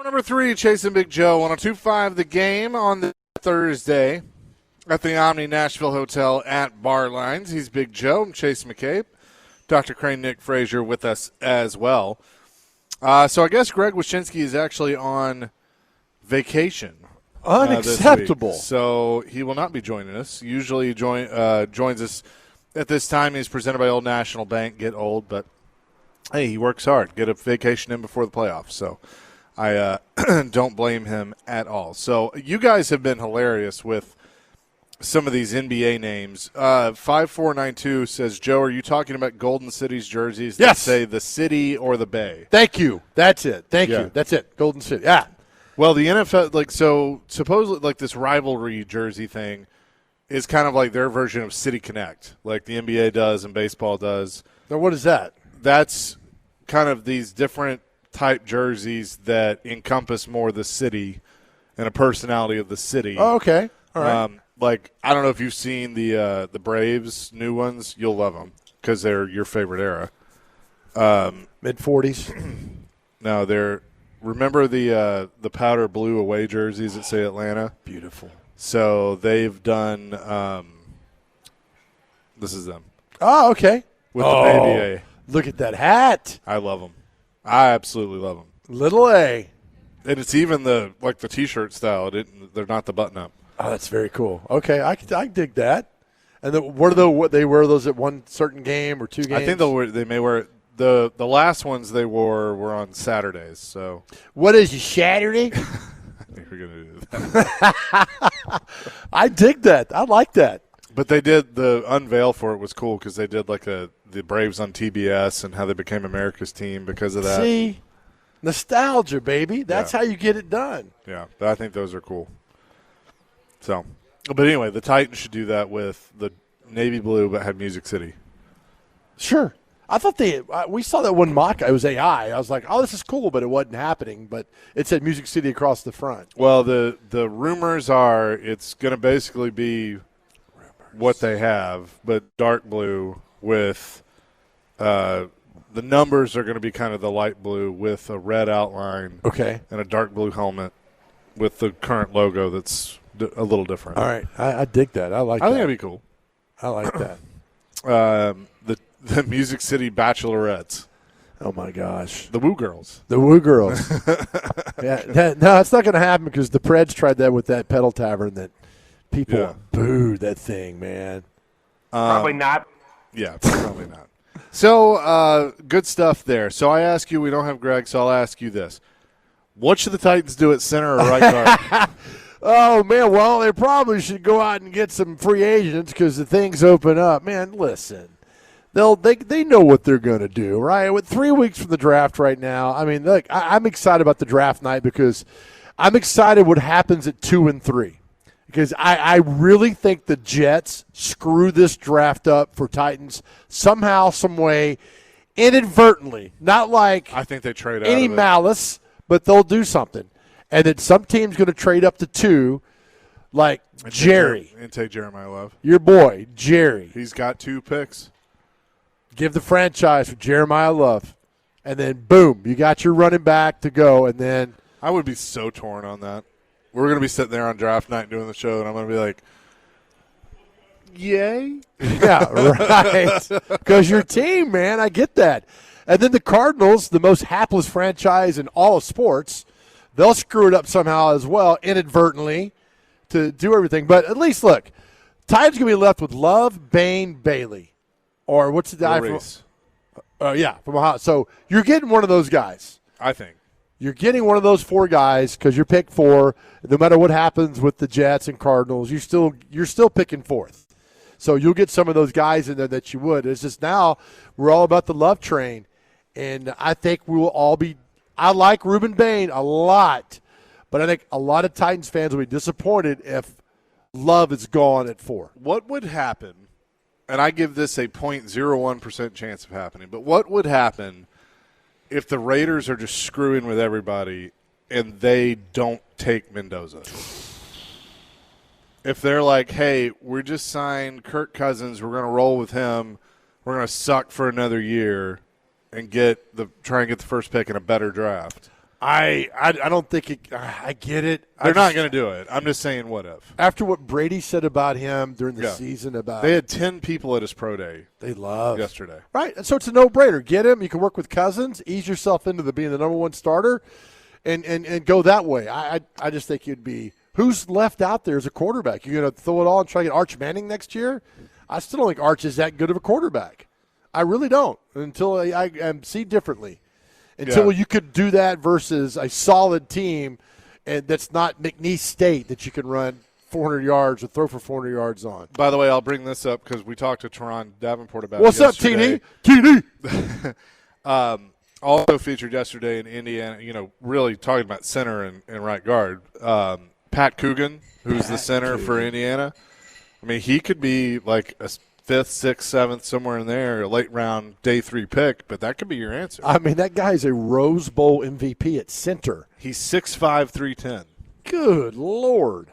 Number 3, Chasing Big Joe, 102.5 The Game on the Thursday at the Omni Nashville Hotel at Bar Lines. He's Big Joe. I'm Chase McCabe. Dr. Crane, Nick Frazier with us as well. So I guess Greg Wyshynski is actually on vacation. Unacceptable. So he will not be joining us. Usually joins us at this time. He's presented by Old National Bank. Get old, but hey, he works hard. Get a vacation in before the playoffs. So I don't blame him at all. So you guys have been hilarious with some of these NBA names. 5492 says, Joe, are you talking about Golden City's jerseys that say the city or the Bay? Thank you. That's it. Thank you. That's it. Golden City. Yeah. Well, the NFL, so supposedly, this rivalry jersey thing is kind of like their version of City Connect, like the NBA does and baseball does. Now, what is that? That's kind of these different type jerseys that encompass more the city and a personality of the city. Oh, okay. All right. I don't know if you've seen the Braves new ones. You'll love them because they're your favorite era. Mid-40s? No, they're – remember the powder blue away jerseys that say Atlanta? Beautiful. So they've done this is them. Oh, okay. With the baby A. Look at that hat. I love them. I absolutely love them. Little A. And it's even the T-shirt style. They're not the button-up. Oh, that's very cool. Okay, I dig that. And what they wear those at one certain game or two games? I think they may wear it. The last ones they were on Saturdays. So what is it, Saturday? I think we're gonna do that. I dig that. I like that. But they did the unveil for it was cool because they did the Braves on TBS and how they became America's team because of that. See, nostalgia, baby. That's how you get it done. Yeah, I think those are cool. So, but anyway, the Titans should do that with the navy blue but had Music City. Sure. I thought we saw that one mock. It was AI. I was like, oh, this is cool, but it wasn't happening. But it said Music City across the front. Well, the rumors are it's going to basically be what they have, but dark blue with the numbers are going to be kind of the light blue with a red outline. Okay. And a dark blue helmet with the current logo that's a little different. All right. I dig that. I like that. I think that'd be cool. I like that. The Music City Bachelorettes. Oh, my gosh. The Woo Girls. The Woo Girls. Yeah. No, it's not going to happen because the Preds tried that with that pedal tavern that people booed that thing, man. Probably not. Yeah, probably not. So, good stuff there. So I ask you, we don't have Greg, so I'll ask you this. What should the Titans do at center or right guard? Oh, man, well, they probably should go out and get some free agents because the things open up. Man, listen. They know what they're going to do, right? With 3 weeks from the draft right now, I mean, look, I'm excited about the draft night because I'm excited what happens at 2 and 3 because I really think the Jets screw this draft up for Titans somehow, some way, inadvertently. Not like I think they trade out any of it. malice, but they'll do something. And then some team's going to trade up to 2, like Jerry. And take Jeremiah Love. Your boy, Jerry. He's got 2 picks. Give the franchise for Jeremiah Love. And then, boom, you got your running back to go. And then I would be so torn on that. We're going to be sitting there on draft night doing the show, and I'm going to be like, yay? Yeah, right. Because your team, man, I get that. And then the Cardinals, the most hapless franchise in all of sports, they'll screw it up somehow as well, inadvertently, to do everything. But at least, look, Titans going to be left with Love, Bain, Bailey. Or what's the guy from? From Ohio. So you're getting one of those guys. I think. You're getting one of those 4 guys because you're pick 4. No matter what happens with the Jets and Cardinals, you're still picking 4th. So you'll get some of those guys in there that you would. It's just now we're all about the Love train. And I think we will all be – I like Ruben Bain a lot. But I think a lot of Titans fans will be disappointed if Love is gone at 4. What would happen – and I give this a 0.01% chance of happening, but what would happen if the Raiders are just screwing with everybody and they don't take Mendoza? If they're like, hey, we just signed Kirk Cousins, we're going to roll with him, we're going to suck for another year and try and get the first pick in a better draft. I don't think it. I get it. They're not going to do it. I'm just saying, what if? After what Brady said about him during the season, they had 10 people at his pro day. They love yesterday, right? And so it's a no-brainer. Get him. You can work with Cousins, ease yourself into being the number one starter, and go that way. I just think you'd be. Who's left out there as a quarterback? You're going to throw it all and try to get Arch Manning next year? I still don't think Arch is that good of a quarterback. I really don't until I see differently. Until you could do that versus a solid team and that's not McNeese State that you can run 400 yards or throw for 400 yards on. By the way, I'll bring this up because we talked to Teron Davenport about What's it yesterday. up, TD? Also featured yesterday in Indiana, really talking about center and right guard. Pat Coogan, who's the center for Indiana. I mean, he could be like a 5th, 6th, 7th, somewhere in there, a late round day 3 pick, but that could be your answer. I mean, that guy's a Rose Bowl MVP at center. He's 6'5", 310. Good Lord.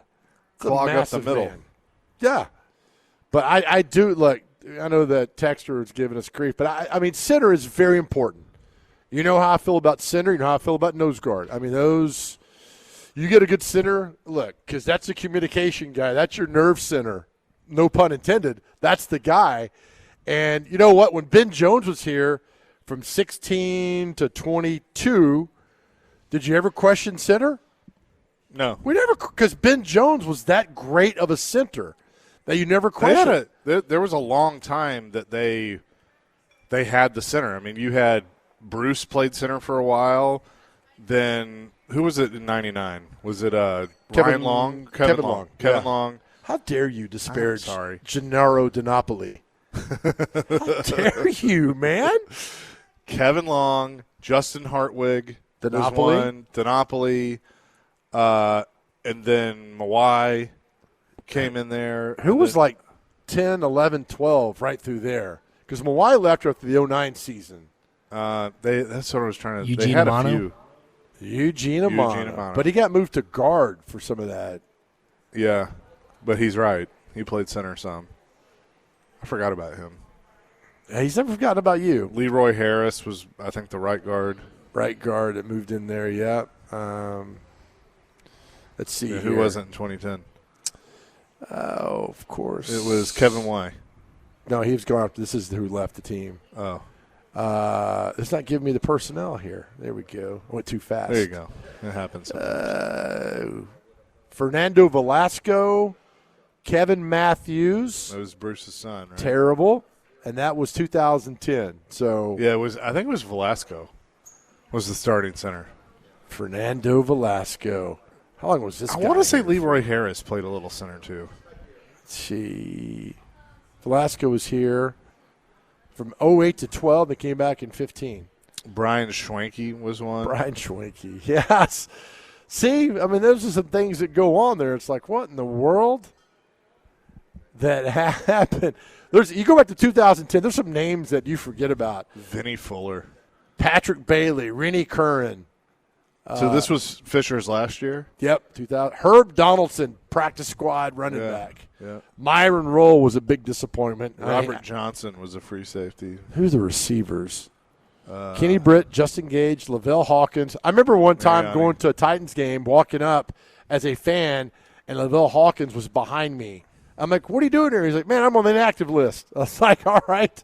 Clog up the middle. Man. Yeah. But I do, look, I know that Texter is giving us grief, but I mean, center is very important. You know how I feel about center. You know how I feel about nose guard. I mean, those – you get a good center, look, because that's a communication guy. That's your nerve center. No pun intended. That's the guy. And you know what? When Ben Jones was here from 16 to 22, did you ever question center? No. We never, because Ben Jones was that great of a center that you never questioned. There was a long time that they had the center. I mean, you had Bruce played center for a while. Then who was it in '99? Was it Ryan Long? Kevin Long. Kevin Long. How dare you disparage Gennaro DiNapoli? How dare you, man? Kevin Long, Justin Hartwig, DiNapoli, and then Mawai came in there. Who was like 10, 11, 12 right through there? Because Mawai left after the 09 season. That's what I was trying to – Eugene they had Amano? a few. Eugene Amano. But he got moved to guard for some of that. Yeah, but he's right. He played center some. I forgot about him. Yeah, he's never forgotten about you. Leroy Harris was, I think, the right guard. Right guard that moved in there, yeah. Let's see here. Who wasn't in 2010? Oh, of course. It was Kevin Y. No, he was gone after. This is who left the team. Oh. It's not giving me the personnel here. There we go. I went too fast. There you go. It happens. Fernando Velasco, Kevin Matthews. That was Bruce's son, right? Terrible. And that was 2010. So yeah, I think it was Velasco was the starting center. Fernando Velasco. How long was this guy? I want to say Leroy Harris played a little center too. Velasco was here from 08 to 12. They came back in 15. Brian Schwenke was one. Brian Schwenke, yes. See, I mean, those are some things that go on there. It's like, what in the world that happened? You go back to 2010, there's some names that you forget about. Vinny Fuller. Patrick Bailey, Rennie Curran. So this was Fisher's last year? Yep, 2000. Herb Donaldson, practice squad running back. Yeah. Myron Rolle was a big disappointment. Robert Johnson was a free safety. Who's the receivers? Kenny Britt, Justin Gage, Lavelle Hawkins. I remember one time going to a Titans game, walking up as a fan, and Lavelle Hawkins was behind me. I'm like, what are you doing here? He's like, man, I'm on the inactive list. I was like, all right.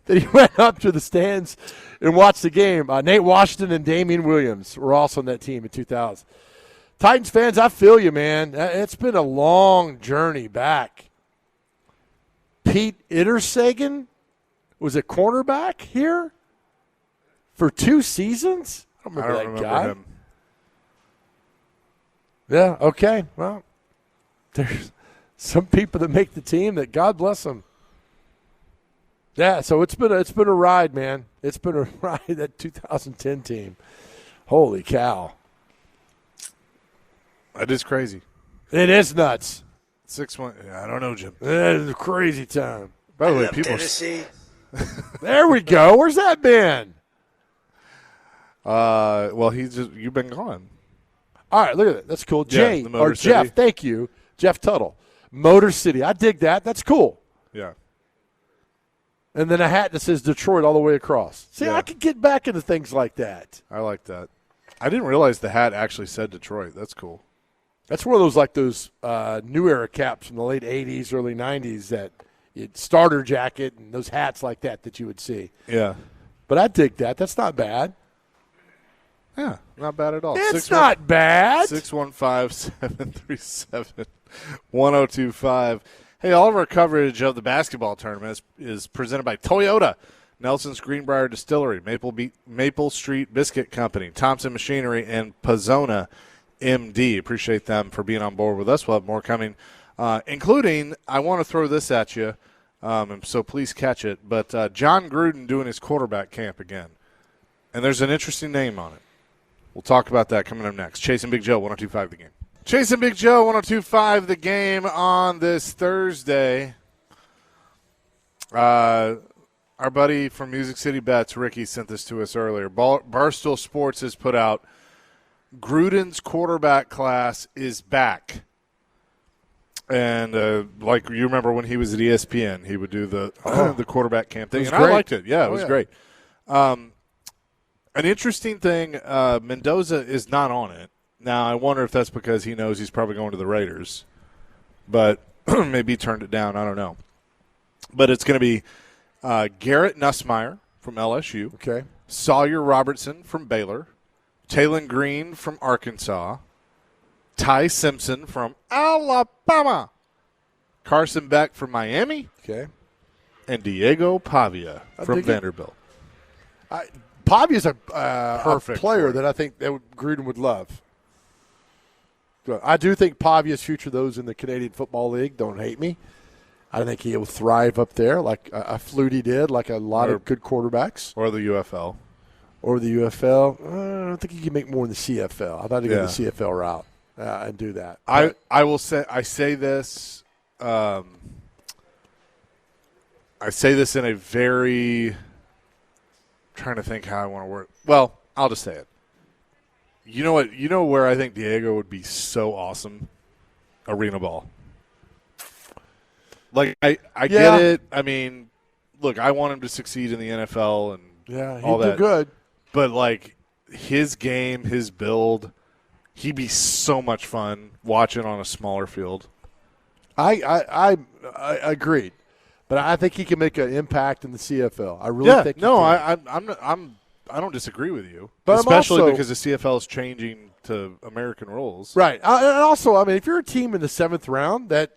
Then he went up to the stands and watched the game. Nate Washington and Damian Williams were also on that team in 2000. Titans fans, I feel you, man. It's been a long journey back. Pete Ittersagen was a cornerback here for 2 seasons? I don't remember that guy. Him. Yeah, okay. Well, there's some people that make the team that God bless them. Yeah, so it's been a ride, man. It's been a ride, that 2010 team. Holy cow. That is crazy. It is nuts. 6-1. I don't know, Jim. It is a crazy time. By the way, people There we go. Where's that been? Well, you've been gone. All right, look at that. That's cool. Yeah, Jeff, thank you. Jeff Tuttle. Motor City. I dig that. That's cool. Yeah. And then a hat that says Detroit all the way across. See, yeah. I could get back into things like that. I like that. I didn't realize the hat actually said Detroit. That's cool. That's one of those new era caps from the late 80s, early 90s that starter jacket and those hats like that you would see. Yeah. But I dig that. That's not bad. Yeah, not bad at all. It's not bad. 615-737-1025. Hey, all of our coverage of the basketball tournament is presented by Toyota, Nelson's Greenbrier Distillery, Maple Street Biscuit Company, Thompson Machinery, and Pizzona MD. Appreciate them for being on board with us. We'll have more coming, including, I want to throw this at you, so please catch it, but John Gruden doing his quarterback camp again. And there's an interesting name on it. We'll talk about that coming up next. Chasing Big Joe, 102.5 The Game. Chasing Big Joe, 102.5 The Game on this Thursday. Our buddy from Music City Bets, Ricky, sent this to us earlier. Barstool Sports has put out Gruden's quarterback class is back. And like you remember when he was at ESPN, he would do the quarterback camp thing. And I liked it. Yeah, it was great. An interesting thing, Mendoza is not on it. Now, I wonder if that's because he knows he's probably going to the Raiders. But maybe he turned it down. I don't know. But it's going to be Garrett Nussmeier from LSU. Okay. Sawyer Robertson from Baylor. Taylon Green from Arkansas. Ty Simpson from Alabama. Carson Beck from Miami. Okay. And Diego Pavia from Vanderbilt. Pavia's a Perfect player that I think Gruden would love. I do think Pavia's future, those in the Canadian Football League, don't hate me. I think he'll thrive up there like a Flutie did, like a lot of good quarterbacks. Or the UFL. Or the UFL. I don't think he can make more in the CFL. I thought he'd go the CFL route and do that. I will say, I say this in a very – trying to think how I want to word. Well, I'll just say it. You know what? You know where I think Diego would be so awesome? Arena ball. Like I get it. I mean, look, I want him to succeed in the NFL and all that. He'd do good. But like his game, his build, he'd be so much fun watching on a smaller field. I agreed. But I think he can make an impact in the CFL. I really think. No, I don't disagree with you. But especially because the CFL is changing to American rules. Right. And also, I mean, if you're a team in the 7th round, that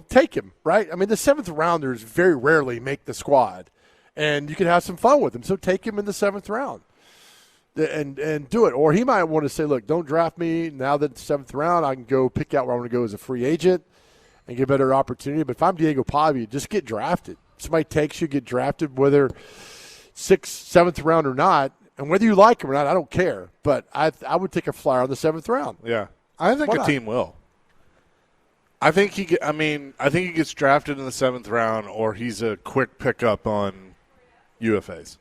take him. Right. I mean, the 7th rounders very rarely make the squad, and you can have some fun with him. So take him in the 7th round, and do it. Or he might want to say, look, don't draft me now that it's 7th round. I can go pick out where I want to go as a free agent and get a better opportunity. But if I'm Diego Pavia, just get drafted. Somebody takes you, get drafted, whether 6th, 7th round or not. And whether you like him or not, I don't care. But I would take a flyer on the 7th round. Yeah. I think a team will. I think he gets drafted in the 7th round, or he's a quick pickup on UFAs.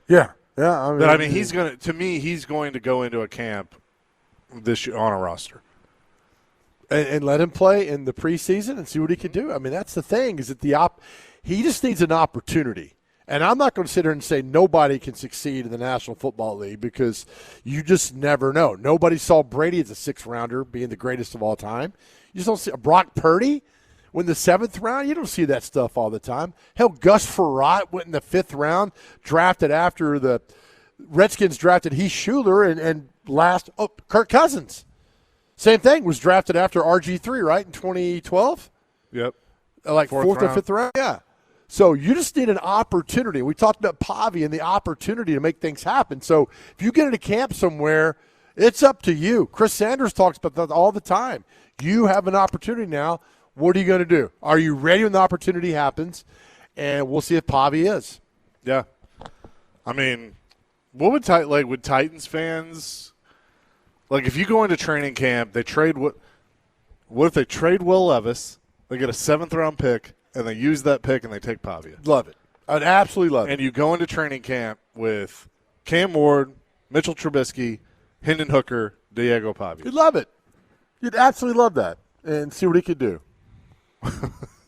Yeah. Yeah. But he's going to go into a camp this year on a roster. And let him play in the preseason and see what he can do. I mean, that's the thing, is that he just needs an opportunity. And I'm not going to sit here and say nobody can succeed in the National Football League, because you just never know. Nobody saw Brady as a 6th rounder being the greatest of all time. You just don't see Brock Purdy win the 7th round. You don't see that stuff all the time. Hell, Gus Frerotte went in the 5th round, drafted after the Redskins drafted Heath Schuler and Kirk Cousins. Same thing, was drafted after RG3, right, in 2012? Yep. Like 4th or 5th round? Yeah. So you just need an opportunity. We talked about Pavia and the opportunity to make things happen. So if you get into camp somewhere, it's up to you. Chris Sanders talks about that all the time. You have an opportunity now. What are you going to do? Are you ready when the opportunity happens? And we'll see if Pavia is. Yeah. I mean, what would Titans fans – like, if you go into training camp, they trade what if they trade Will Levis, they get a 7th-round pick, and they use that pick and they take Pavia? Love it. I'd absolutely love it. And you go into training camp with Cam Ward, Mitchell Trubisky, Hendon Hooker, Diego Pavia. You'd love it. You'd absolutely love that and see what he could do.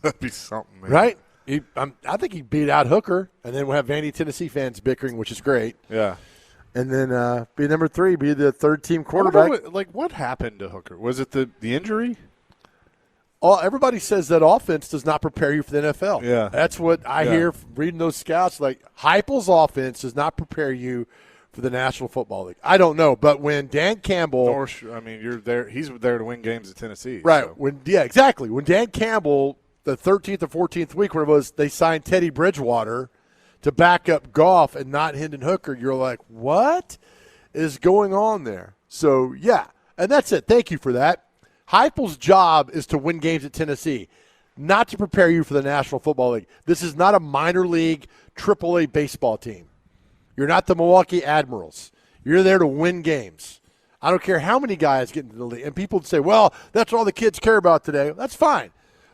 That'd be something, man. Right? I think he'd beat out Hooker, and then we'll have Vandy, Tennessee fans bickering, which is great. Yeah. and then be number 3, be the third-team quarterback. What happened to Hooker? Was it the injury? Everybody says that offense does not prepare you for the NFL. Yeah. That's what I hear from reading those scouts. Like, Heupel's offense does not prepare you for the National Football League. I don't know, but when Dan Campbell – you're there. He's there to win games at Tennessee. Right. So. Exactly. When Dan Campbell, the 13th or 14th week, where it was they signed Teddy Bridgewater to back up Goff and not Hendon Hooker, you're like, what is going on there? So, yeah, and that's it. Thank you for that. Heupel's job is to win games at Tennessee, not to prepare you for the National Football League. This is not a minor league AAA baseball team. You're not the Milwaukee Admirals. You're there to win games. I don't care how many guys get into the league. And people say, well, that's all the kids care about today. That's fine.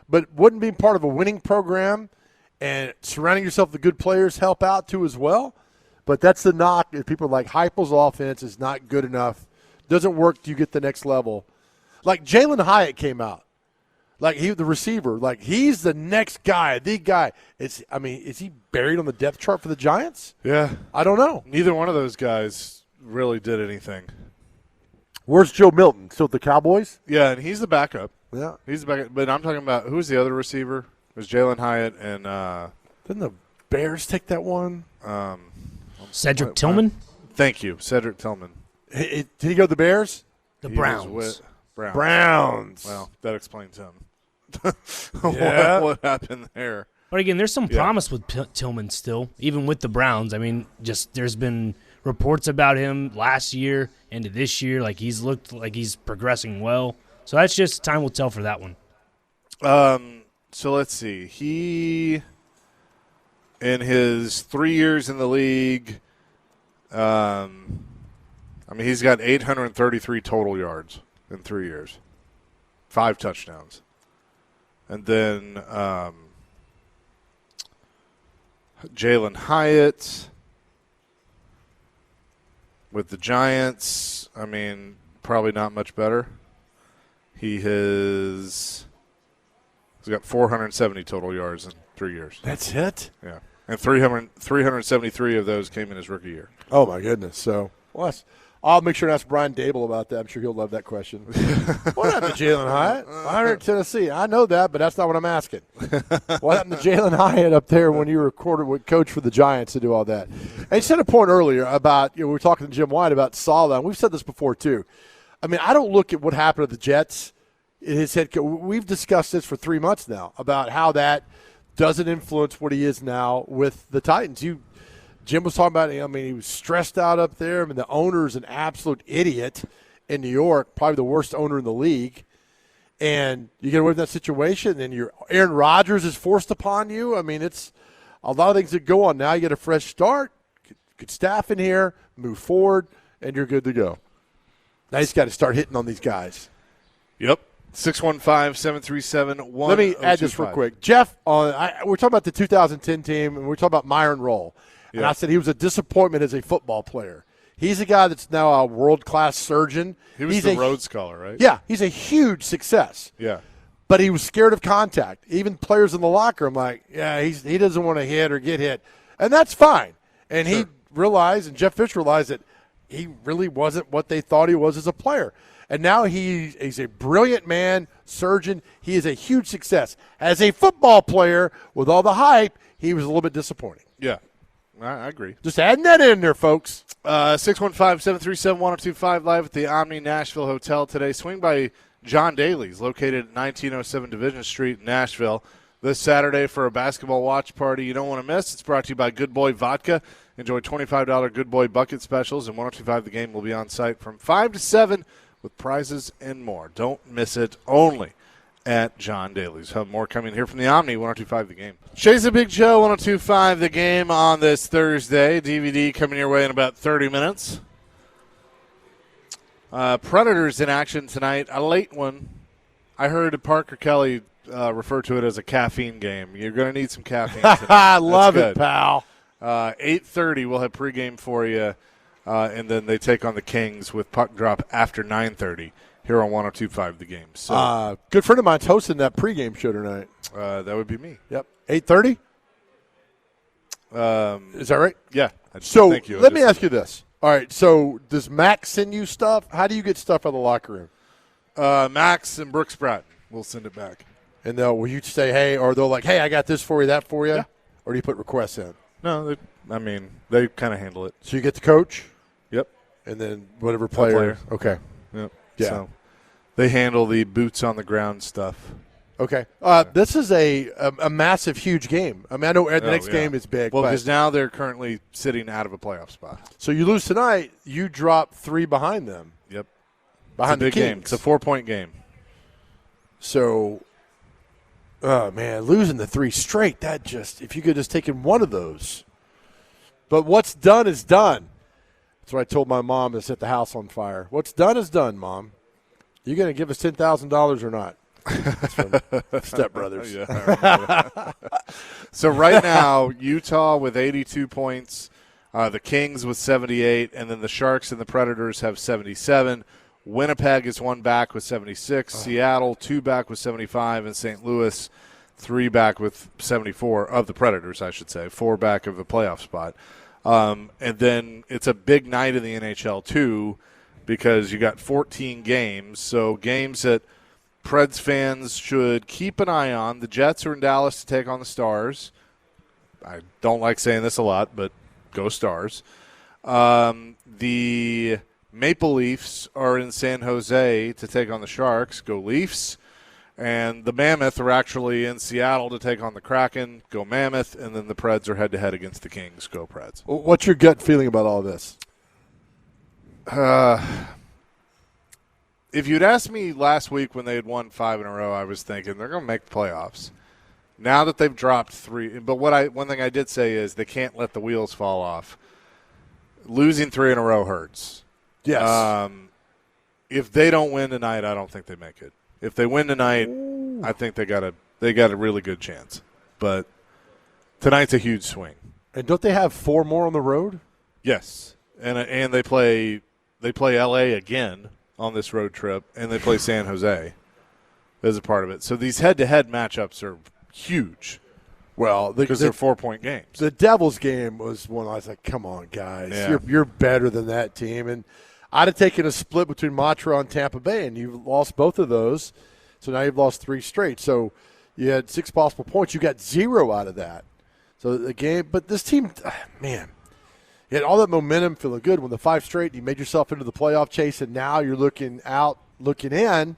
But wouldn't being part of a winning program and surrounding yourself with good players help out too as well? But that's the knock. People are like, Heupel's offense is not good enough. Doesn't work till you get the next level. Like Jalen Hyatt came out. Like the receiver. Like he's the next guy, the guy. Is he buried on the depth chart for the Giants? Yeah. I don't know. Neither one of those guys really did anything. Where's Joe Milton? Still at the Cowboys? Yeah, and he's the backup. Yeah. He's the backup. But I'm talking about who's the other receiver? It was Jalen Hyatt and didn't the Bears take that one? Cedric Tillman? Thank you. Cedric Tillman. Did he go to the Bears? The Browns. Browns. Well, that explains him. Yeah. What happened there? But again, there's some promise with Tillman still, even with the Browns. I mean, just there's been reports about him last year into this year. Like he's looked like he's progressing well. So that's just time will tell for that one. So let's see. He, in his 3 years in the league, he's got 833 total yards in 3 years, 5 touchdowns. And then Jalen Hyatt with the Giants, probably not much better. He's got 470 total yards in 3 years. That's it? Yeah. And 373 of those came in his rookie year. Oh, my goodness. So, I'll make sure to ask Brian Dable about that. I'm sure he'll love that question. What happened to Jalen Hyatt? I heard Tennessee. I know that, but that's not what I'm asking. What happened to Jalen Hyatt up there when you were coach for the Giants to do all that? And you said a point earlier about, we were talking to Jim White about Saleh, and we've said this before too. I don't look at what happened to the Jets. His head coach. We've discussed this for 3 months now about how that doesn't influence what he is now with the Titans. Jim was talking about, he was stressed out up there. The owner's an absolute idiot in New York, probably the worst owner in the league. And you get away from that situation, and Aaron Rodgers is forced upon you. It's a lot of things that go on now. You get a fresh start, good staff in here, move forward, and you're good to go. Now you just got to start hitting on these guys. Yep. 615-737-1025. Let me add this real quick. Jeff, we're talking about the 2010 team, and we're talking about Myron Rolle. And I said he was a disappointment as a football player. He's a guy that's now a world-class surgeon. He's the Rhodes Scholar, right? Yeah, he's a huge success. Yeah. But he was scared of contact. Even players in the locker room he doesn't want to hit or get hit. And that's fine. And he realized, and Jeff Fish realized, that he really wasn't what they thought he was as a player. And now he's a brilliant man, surgeon. He is a huge success. As a football player, with all the hype, he was a little bit disappointing. Yeah, I agree. Just adding that in there, folks. 615-737-1025 live at the Omni Nashville Hotel today. Swing by John Daly's, located at 1907 Division Street in Nashville, this Saturday for a basketball watch party you don't want to miss. It's brought to you by Good Boy Vodka. Enjoy $25 Good Boy bucket specials, and 1025 The Game will be on site from 5 to 7 with prizes and more. Don't miss it, only at John Daly's. Have more coming here from the Omni, 1025 The Game. Shay's a Big Show, 1025 The Game on this Thursday. DVD coming your way in about 30 minutes. Predators in action tonight, a late one. I heard Parker Kelly refer to it as a caffeine game. You're going to need some caffeine tonight. I love it, pal. 8:30 we'll have pregame for you, and then they take on the Kings with puck drop after 9:30 here on 1025 The Game. So, good friend of mine's hosting that pregame show tonight. That would be me. Yep, 8:30. Is that right? Yeah. So let me ask you this. All right, so does Max send you stuff? How do you get stuff out of the locker room? Max and Brooks Bratton will send it back. And will you say, hey, or they'll like, hey, I got this for you, that for you? Yeah. Or do you put requests in? No, they kind of handle it. So you get the coach? Yep. And then whatever player. Okay. Yep. Yeah. So they handle the boots on the ground stuff. Okay. This is a massive, huge game. I mean, I know the next game is big. Well, because now they're currently sitting out of a playoff spot. So you lose tonight, you drop 3 behind them. Yep. Behind it's a big the Kings. game. It's a 4-point game. So, oh, man, losing the 3 straight, that just, if you could just taken one of those. But what's done is done. That's what I told my mom to set the house on fire. What's done is done, Mom. You going to give us $10,000 or not? That's from Step Brothers. Yeah, so right now, Utah with 82 points, the Kings with 78, and then the Sharks and the Predators have 77. Winnipeg is 1 back with 76. Seattle 2 back with 75, and St. Louis 3 back with 74 of the Predators, I should say, 4 back of the playoff spot. And then it's a big night in the NHL too, because you got 14 games. So games that Preds fans should keep an eye on. The Jets are in Dallas to take on the Stars. I don't like saying this a lot, but go Stars. The Maple Leafs are in San Jose to take on the Sharks. Go Leafs. And the Mammoth are actually in Seattle to take on the Kraken. Go Mammoth. And then the Preds are head-to-head against the Kings. Go Preds. What's your gut feeling about all this? If you'd asked me last week when they had won 5 in a row, I was thinking they're going to make the playoffs. Now that they've dropped 3, but one thing I did say is they can't let the wheels fall off. Losing 3 in a row hurts. Yes. If they don't win tonight, I don't think they make it. If they win tonight, I think they got a really good chance. But tonight's a huge swing. And don't they have 4 more on the road? Yes, and they play L.A. again on this road trip, and they play San Jose as a part of it. So these head-to-head matchups are huge. Well, because they're 4-point games. The Devils game was one I was like, come on, guys. Yeah. You're better than that team. And I'd have taken a split between Montreal and Tampa Bay, and you've lost both of those. So now you've lost 3 straight. So you had 6 possible points. You got 0 out of that. So the game – but this team, man – you had all that momentum, feeling good. When the 5 straight, you made yourself into the playoff chase, and now you're looking out, looking in.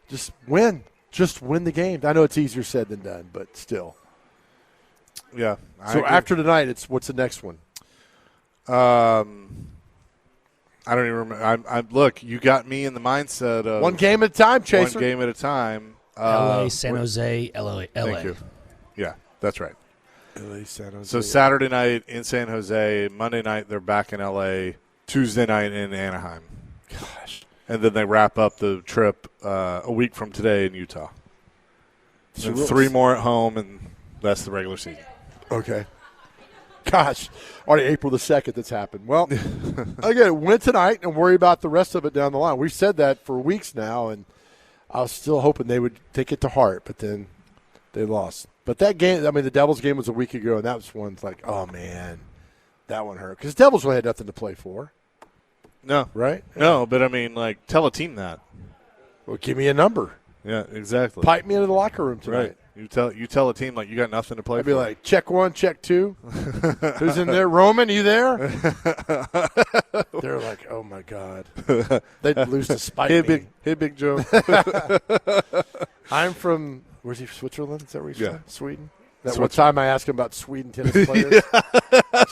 Just win. Just win the game. I know it's easier said than done, but still. Yeah. So after tonight, what's the next one? I don't even remember. Look, you got me in the mindset of one game at a time, Chaser. One game at a time. L.A., San Jose, L.A. Thank you. Yeah, that's right. LA, San Jose. So Saturday night in San Jose, Monday night they're back in L.A., Tuesday night in Anaheim. Gosh. And then they wrap up the trip a week from today in Utah. And 3 more at home, and that's the regular season. Okay. Gosh, already April the 2nd that's happened. Well, again, win tonight and worry about the rest of it down the line. We've said that for weeks now, and I was still hoping they would take it to heart, but then they lost. But that game, I mean, the Devils game was a week ago, and that was one like, oh, man, that one hurt. Because Devils really had nothing to play for. No. Right? No, but, I mean, like, tell a team that. Well, give me a number. Yeah, exactly. Pipe me into the locker room tonight. Right. You tell a team, like, you got nothing to play for. I'd be like, check 1, check 2. Who's in there? Roman, you there? They're like, oh, my God. They'd lose to spite me. Hey, Big Joe. I'm from, where's he, Switzerland? Is that where he's from? Sweden? That Sweden. one time I asked him about Sweden tennis players.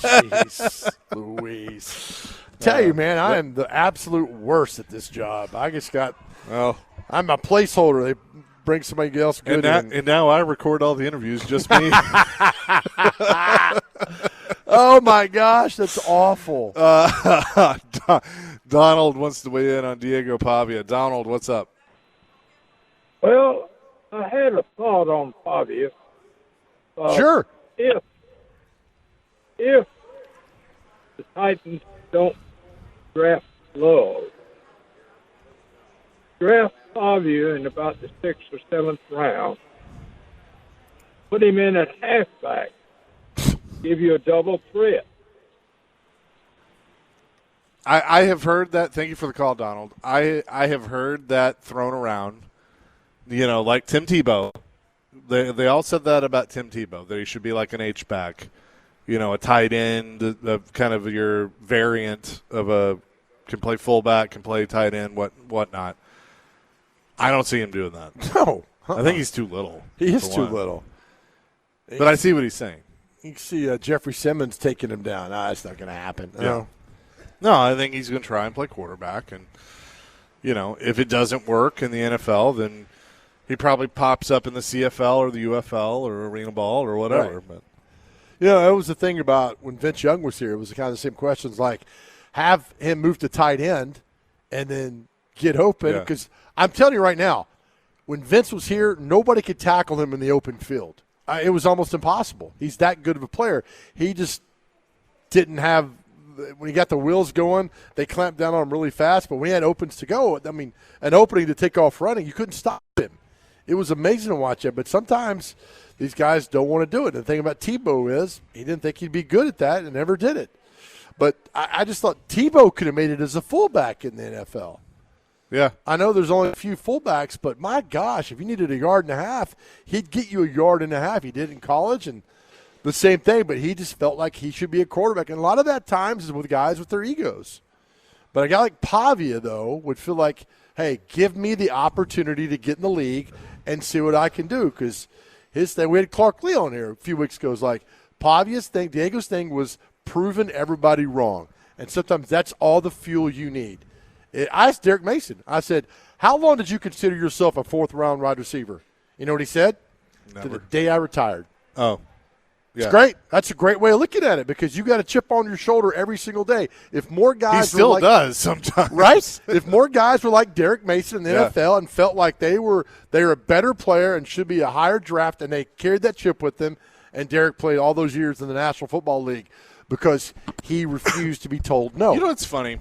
Jeez Louise. Tell you, man, I am the absolute worst at this job. I just got, I'm a placeholder. They bring somebody else good in. And now I record all the interviews, just me. Oh, my gosh, that's awful. Donald wants to weigh in on Diego Pavia. Donald, what's up? Well, I had a thought on Pavia. Sure. If the Titans don't draft Love, draft Pavia in about the 6th or 7th round, put him in at halfback, give you a double threat. I have heard that. Thank you for the call, Donald. I have heard that thrown around. Like Tim Tebow. They all said that about Tim Tebow, that he should be like an H-back, a tight end, kind of your variant of can play fullback, can play tight end, whatnot. I don't see him doing that. No. I think he's too little. He is too little. But I see what he's saying. You can see Jeffrey Simmons taking him down. That's not going to happen. Yeah. No, I think he's going to try and play quarterback. And, if it doesn't work in the NFL, then he probably pops up in the CFL or the UFL or Arena Ball or whatever. Right. But that was the thing about when Vince Young was here. It was kind of the same questions, like have him move to tight end and then get open. Because I'm telling you right now, when Vince was here, nobody could tackle him in the open field. It was almost impossible. He's that good of a player. He just didn't have – when he got the wheels going, they clamped down on him really fast. But when he had opens to go, an opening to take off running, you couldn't stop him. It was amazing to watch it. But sometimes these guys don't want to do it. And the thing about Tebow is he didn't think he'd be good at that and never did it. But I just thought Tebow could have made it as a fullback in the NFL. Yeah. I know there's only a few fullbacks, but my gosh, if you needed a yard and a half, he'd get you a yard and a half. He did in college and the same thing, but he just felt like he should be a quarterback. And a lot of that times is with guys with their egos. But a guy like Pavia, though, would feel like, hey, give me the opportunity to get in the league and see what I can do. Because his thing, we had Clark Lee on here a few weeks ago, was like Pavia's thing, Diego's thing was proving everybody wrong. And sometimes that's all the fuel you need. I asked Derek Mason, I said, how long did you consider yourself a fourth-round wide receiver? You know what he said? Never. To the day I retired. Oh, yeah. It's great. That's a great way of looking at it because you got a chip on your shoulder every single day. If more guys he still were like, does sometimes. Right? If more guys were like Derek Mason in the Yeah. NFL and felt like they were a better player and should be a higher draft and they carried that chip with them, and Derek played all those years in the National Football League because he refused to be told no. You know what's funny?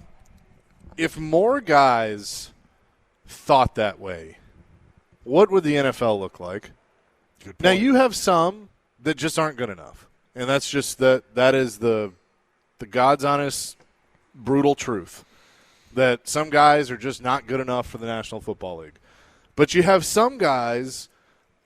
If more guys thought that way, what would the NFL look like? Now, you have some that just aren't good enough, and that's just that is the God's honest, brutal truth, that some guys are just not good enough for the National Football League. But you have some guys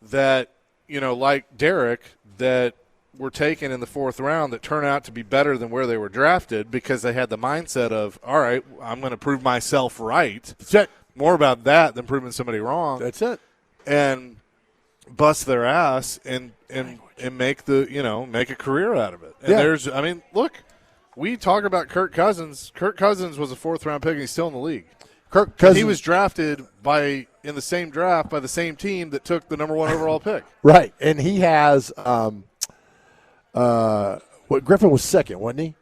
that, like Derek, that were taken in the fourth round that turn out to be better than where they were drafted because they had the mindset of, all right, I'm going to prove myself right. That's it. More about that than proving somebody wrong. That's it. And bust their ass and make make a career out of it. And look, we talk about Kirk Cousins. Kirk Cousins was a fourth-round pick and he's still in the league. Kirk Cousins. He was drafted in the same draft by the same team that took the number one overall pick. Right, and he has Griffin was second, wasn't he?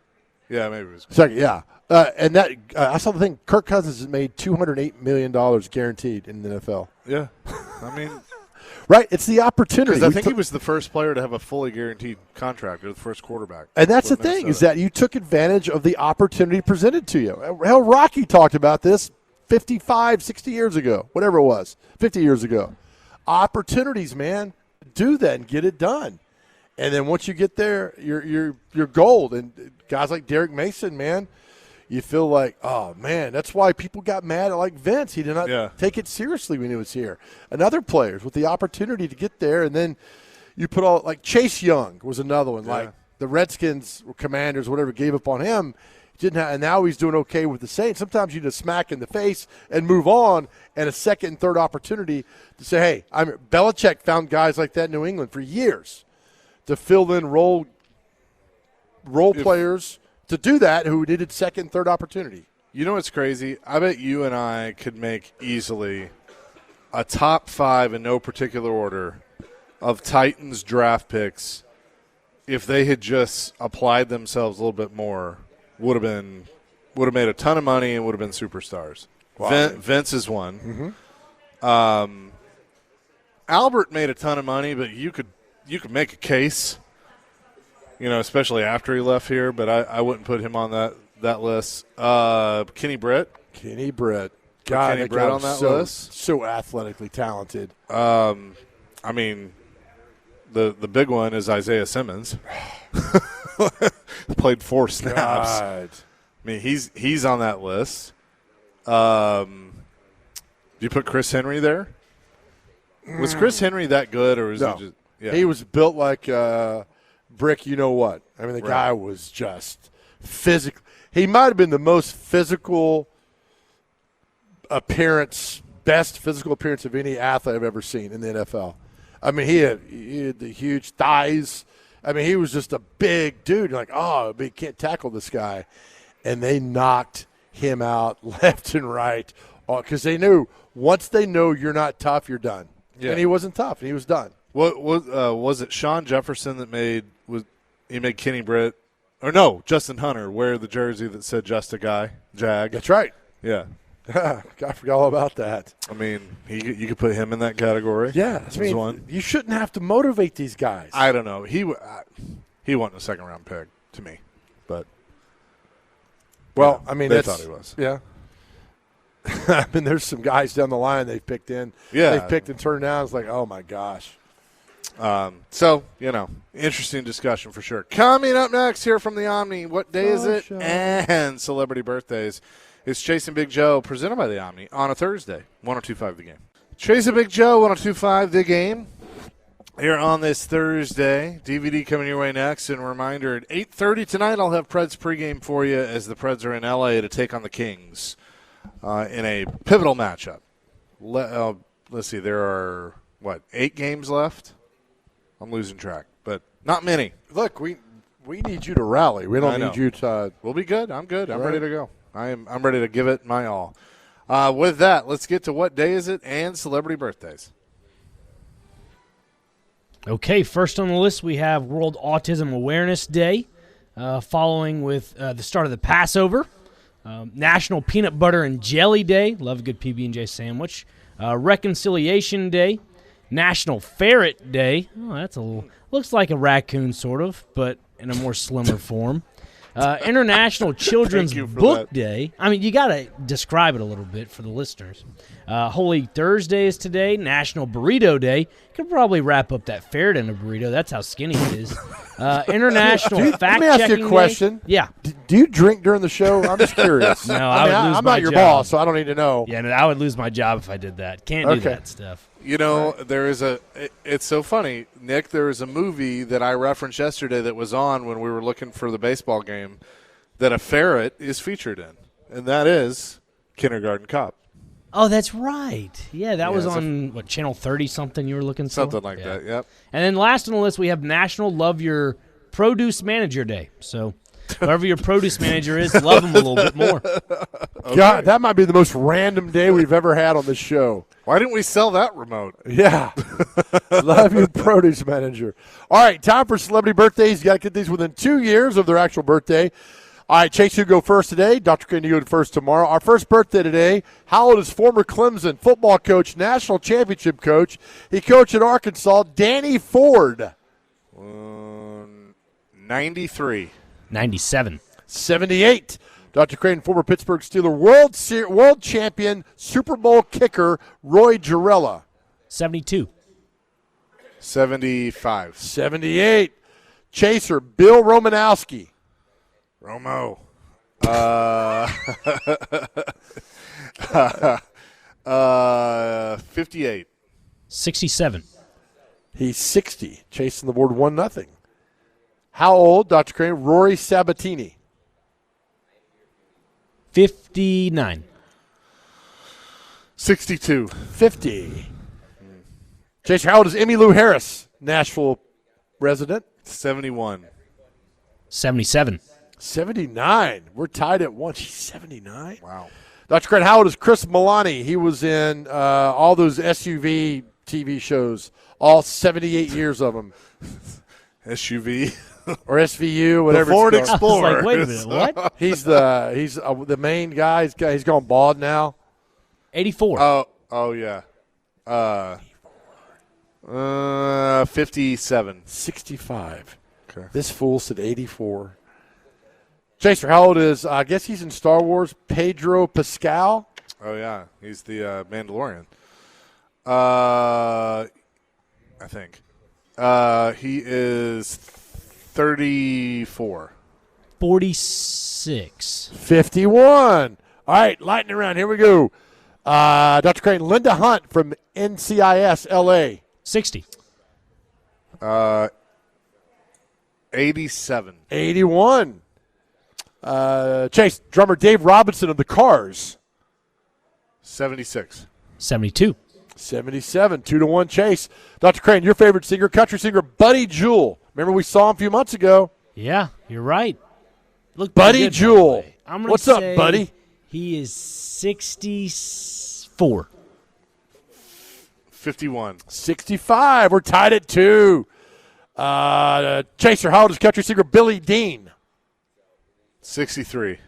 Yeah, maybe it was second. Yeah, and that I saw the thing. Kirk Cousins has made $208 million guaranteed in the NFL. Yeah, I mean, right? It's the opportunity. I think he was the first player to have a fully guaranteed contract, or the first quarterback. And that's the thing is that you took advantage of the opportunity presented to you. Hell, Rocky talked about this 55, 60 years ago, whatever it was, 50 years ago. Opportunities, man, do that and get it done. And then once you get there, you're gold. And guys like Derek Mason, man, you feel like, oh, man, that's why people got mad at like Vince. He did not take it seriously when he was here. And other players with the opportunity to get there, and then you put all – like Chase Young was another one. Yeah. Like the Redskins, Commanders, whatever, gave up on him. And now he's doing okay with the Saints. Sometimes you just smack in the face and move on, and a second and third opportunity to say, hey, Belichick found guys like that in New England for years to fill in role players to do that who needed second, third opportunity. You know what's crazy? I bet you and I could make easily a top 5 in no particular order of Titans draft picks if they had just applied themselves a little bit more. Would have made a ton of money and would have been superstars. Wow. Vince is one. Mm-hmm. Albert made a ton of money, but you could make a case, especially after he left here. But I wouldn't put him on that list. Kenny Britt. God, Kenny Britt on that list. So athletically talented. The big one is Isaiah Simmons. Played 4 snaps. God. mean, he's on that list. Do you put Chris Henry there? Was Chris Henry that good, or was No. he just? Yeah. He was built like brick. You know what? I mean, the Right. guy was just physical. He might have been the most physical appearance, best physical appearance of any athlete I've ever seen in the NFL. I mean, he had the huge thighs. I mean, he was just a big dude. You're like, oh, but you can't tackle this guy. And they knocked him out left and right because they knew once they know you're not tough, you're done. Yeah. And he wasn't tough, and he was done. What was it? Sean Jefferson that made Kenny Britt, or no, Justin Hunter wear the jersey that said "Just a Guy," Jag. That's right. Yeah. I forgot all about that. I mean, you could put him in that category. Yeah, I mean, one. you shouldn't have to motivate these guys. I don't know. He wasn't a second round pick to me, but well, yeah, I mean, they that's- thought he was. Yeah. I mean, there's some guys down the line they've picked in. Yeah. They've picked and turned down. It's like, oh, my gosh. So, interesting discussion for sure. Coming up next here from the Omni, what day is it? Show. And celebrity birthdays. It's Chase and Big Joe, presented by the Omni, on a Thursday, 102.5 The Game. Chase and Big Joe, 102.5 The Game. Here on this Thursday, DVD coming your way next. And a reminder, at 8:30 tonight, I'll have Preds pregame for you as the Preds are in L.A. to take on the Kings in a pivotal matchup. Let's see, there are, 8 games left? I'm losing track, but not many. Look, we need you to rally. We I don't know. need you to We'll be good. I'm good. I'm Right. ready to go. I'm ready to give it my all. With that, let's get to what day is it and celebrity birthdays. Okay, first on the list we have World Autism Awareness Day, following with the start of the Passover, National Peanut Butter and Jelly Day, love a good PB&J sandwich, Reconciliation Day, National Ferret Day, looks like a raccoon sort of, but in a more slimmer form. International Children's you for Book that. Day. I mean, you got to describe it a little bit for the listeners. Holy Thursday is today. National Burrito Day. Could probably wrap up that ferret in a burrito. That's how skinny it is. International Fact Checking Let me ask you a question. Yeah. Do you drink during the show? I'm just curious. No, I I mean, would lose I'm my not your job. boss, so I don't need to know. Yeah, no, I would lose my job if I did that. Can't do Okay. that stuff. There is it's so funny, Nick, there is a movie that I referenced yesterday that was on when we were looking for the baseball game that a ferret is featured in, and that is Kindergarten Cop. Oh, that's right. Yeah, that was it's on, Channel 30 something you were looking for? Something like Yeah. that, yep. And then last on the list, we have National Love Your Produce Manager Day. So whoever your produce manager is, love them a little bit more. God, that might be the most random day we've ever had on this show. Why didn't we sell that remote? Yeah. Love your produce manager. All right, time for celebrity birthdays. You got to get these within 2 years of their actual birthday. All right, Chase, you go first today. Dr. Ken, you go first tomorrow. Our first birthday today, how old is former Clemson football coach, national championship coach? He coached at Arkansas, Danny Ford. 93. 97. 78. Dr. Crane, former Pittsburgh Steeler world champion, Super Bowl kicker, Roy Jarella. 72. 75. 78. Chaser, Bill Romanowski. Romo. 58. 67. He's 60, chasing the board 1-0. How old, Dr. Crane? Rory Sabatini. 59. 62. 50. Chaser, how old is Emmylou Harris? Nashville resident. 71. 77. 79. We're tied at 1. She's 79. Wow. Dr. Crane, how old is Chris Milani? He was in all those SUV TV shows, all 78 years of them. SUV. Or SVU, whatever. The Ford it's called. I was Explorer. like, wait a minute, what? He's the main guy. He's gone bald now. 84. Oh yeah. 57. 65. Okay. This fool said 84. Chaser, how old is, I guess he's in Star Wars, Pedro Pascal? Oh yeah, he's the Mandalorian. I think. He is 34. 46. 51. All right, lightning round. Here we go. Dr. Crane, Linda Hunt from NCIS LA. 60. 87. 81. Chase, drummer Dave Robinson of the Cars. 76. 72. 77. 2-1 Chase. Dr. Crane, your favorite singer, country singer, Buddy Jewell. Remember we saw him a few months ago. Yeah, you're right. Look, Buddy Jewell. What's up, buddy? He is 64. 51. 65. We're tied at 2. Chaser, how old is country singer Billy Dean? 63.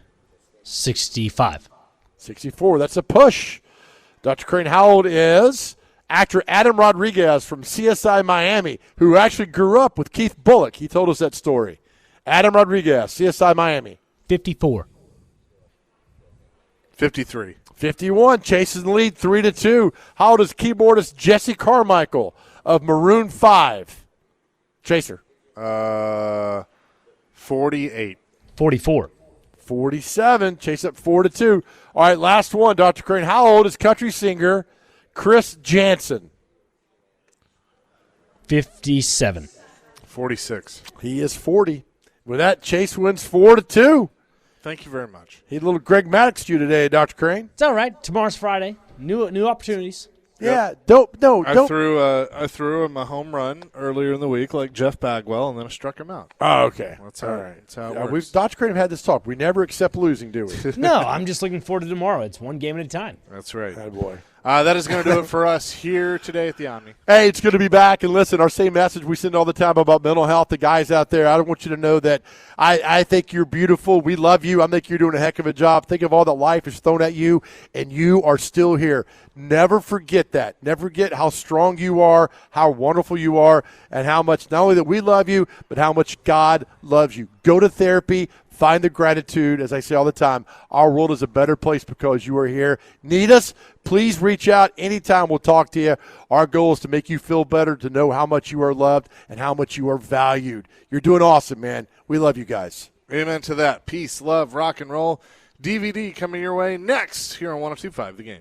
65. 64. That's a push. Dr. Crane, how old is actor Adam Rodriguez from CSI Miami, who actually grew up with Keith Bullock? He told us that story. Adam Rodriguez, CSI Miami. 54. 53. 51. Chases the lead 3-2. How old is keyboardist Jesse Carmichael of Maroon 5? Chaser. 48. 44. 47. Chase up 4-2. All right, last one, Dr. Crane. How old is country singer Chris Jansen? 57. 46. He is 40. With that, Chase wins 4-2. Thank you very much. He had a little Greg Maddox to you today, Dr. Crane. It's all right. Tomorrow's Friday. New opportunities. Yeah, don't. I threw him a home run earlier in the week like Jeff Bagwell, and then I struck him out. Oh, okay. That's all right. That's how it We've works. Dr. Crane have had this talk. We never accept losing, do we? No, I'm just looking forward to tomorrow. It's one game at a time. That's right. Oh, boy. That is going to do it for us here today at the Omni. Hey, it's good to be back. And listen, our same message we send all the time about mental health. The guys out there, I want you to know that I think you're beautiful. We love you. I think you're doing a heck of a job. Think of all that life has thrown at you, and you are still here. Never forget that. Never forget how strong you are, how wonderful you are, and how much not only that we love you, but how much God loves you. Go to therapy. Find the gratitude. As I say all the time, our world is a better place because you are here. Need us? Please reach out anytime. We'll talk to you. Our goal is to make you feel better, to know how much you are loved and how much you are valued. You're doing awesome, man. We love you guys. Amen to that. Peace, love, rock and roll. DVD coming your way next here on 102.5 The Game.